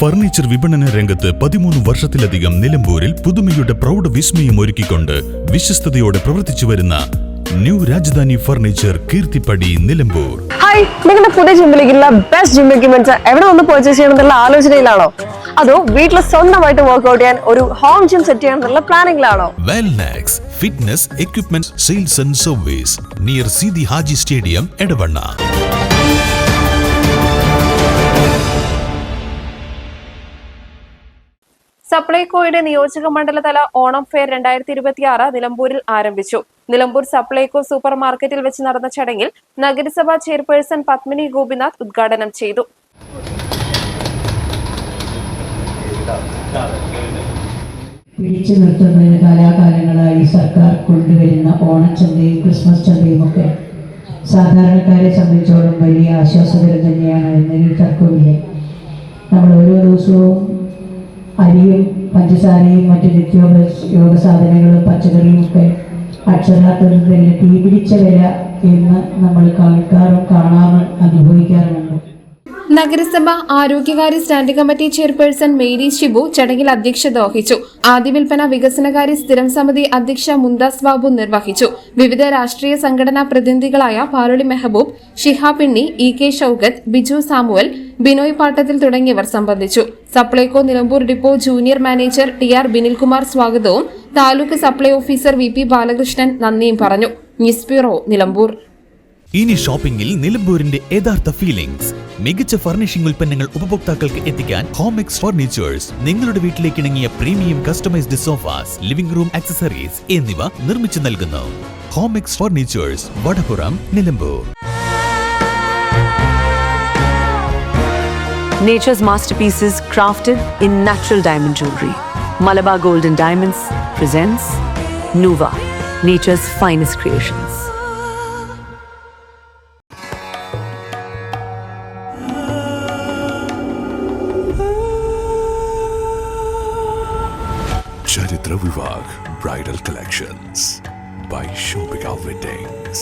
Furniture വിപണന രംഗത്ത് 13 വർഷത്തിലധികം നിലമ്പൂരിൽ പുതുമയുടെ പ്രൗഢ വിസ്മയം ഒരുക്കിക്കൊണ്ട് വിശ്വസ്തയോടെ പ്രവർത്തിച്ചു വരുന്ന new Rajdhani furniture Keerthippadi Nilambur. Hi, നിങ്ങളുടെ പുതിയ ജിമ്മിലേക്കുള്ള ബെസ്റ്റ് ജിം എക്യുപ്മെന്റ്സ് എവിടെ വന്ന് പർച്ചേസ് ചെയ്യണമെന്നുള്ള ആലോചനയിലാണോ? അതോ വീട്ടിൽ സ്വന്തമായിട്ട് വർക്ക്ഔട്ട് ചെയ്യാൻ ഒരു ഹോം ജിം സെറ്റ് ചെയ്യാനുള്ള പ്ലാനിംഗിലാണോ? Wellnex fitness equipment sales and service near Sidi Haji stadium Edavanna. സപ്ലൈകോയുടെ നിയോജക മണ്ഡലതല ഓണം ഫെയർ 2026 നിലമ്പൂരിൽ ആരംഭിച്ചു. നിലമ്പൂർ സപ്ലൈകോ സൂപ്പർ മാർക്കറ്റിൽ വെച്ച് നടന്ന ചടങ്ങിൽ നഗരസഭാ ചെയർപേഴ്സൺ പത്മിനി ഗോപിനാഥ് ഉദ്ഘാടനം ചെയ്തു. പിടിച്ചു നിർത്തുന്നതിന് കാലാകാലങ്ങളായി സർക്കാർ കൊണ്ടുവരുന്ന ഓണച്ചന്തയും ക്രിസ്മസ് ചന്തയും ഒക്കെ സാധാരണക്കാരെ സംബന്ധിച്ചോളം വലിയ ആശ്വാസകരം തന്നെയാണ് എന്നൊരു തർക്കമില്ല. നമ്മൾ ഓരോ ദിവസവും അരിയും പഞ്ചസാരയും മറ്റു നിത്യോപയോഗ സാധനങ്ങളും പച്ചക്കറിയും ഒക്കെ അക്ഷരാർത്ഥത്തിൽ തന്നെ തീപിടിച്ച വില എന്ന് നമ്മൾ കാണാറും അനുഭവിക്കാറുമുണ്ട്. നഗരസഭ ആരോഗ്യകാര്യ standing committee chairperson Mary Shibu ചടങ്ങിൽ അധ്യക്ഷത വഹിച്ചു. ആദ്യ വിൽപ്പന വികസനകാര്യ സ്ഥിരം സമിതി അധ്യക്ഷ മുന്താസ് ബാബു നിർവഹിച്ചു. വിവിധ രാഷ്ട്രീയ സംഘടനാ പ്രതിനിധികളായ Paloli Mehaboob, Shiha Pinni, E K Shoukath, Biju Samuel, Binoy Pattathil തുടങ്ങിയവർ സംബന്ധിച്ചു. Supplyco Nilambur depot junior manager T R. Binilkumar സ്വാഗതവും taluk supply officer V P. Balakrishnan നന്ദിയും പറഞ്ഞു. News bureau Nilambur. ഇനി ഷോപ്പിംഗിൽ നിലമ്പൂരിന്റെ യഥാർത്ഥ ഫീലിംഗ്സ്. മികച്ച ഫർണിഷിംഗ് ഉൽപ്പന്നങ്ങൾ ഉപഭോക്താക്കൾക്ക് എത്തിക്കാൻ ഹോമെക്സ് ഫർണിച്ചേഴ്സ് നിങ്ങളുടെ വീട്ടിലേക്ക് ഇണങ്ങിയ premium customised sofas, living room accessories എന്നിവ നിർമ്മിച്ചു നൽകുന്നു. Homex furnitures, Vadapuram, Nilambur. Nature's masterpieces crafted in natural diamond jewelry. Malabar Gold and Diamonds presents Nuva, nature's finest creations. Charitra Vivag Bridal Collections by Shobhika Weddings.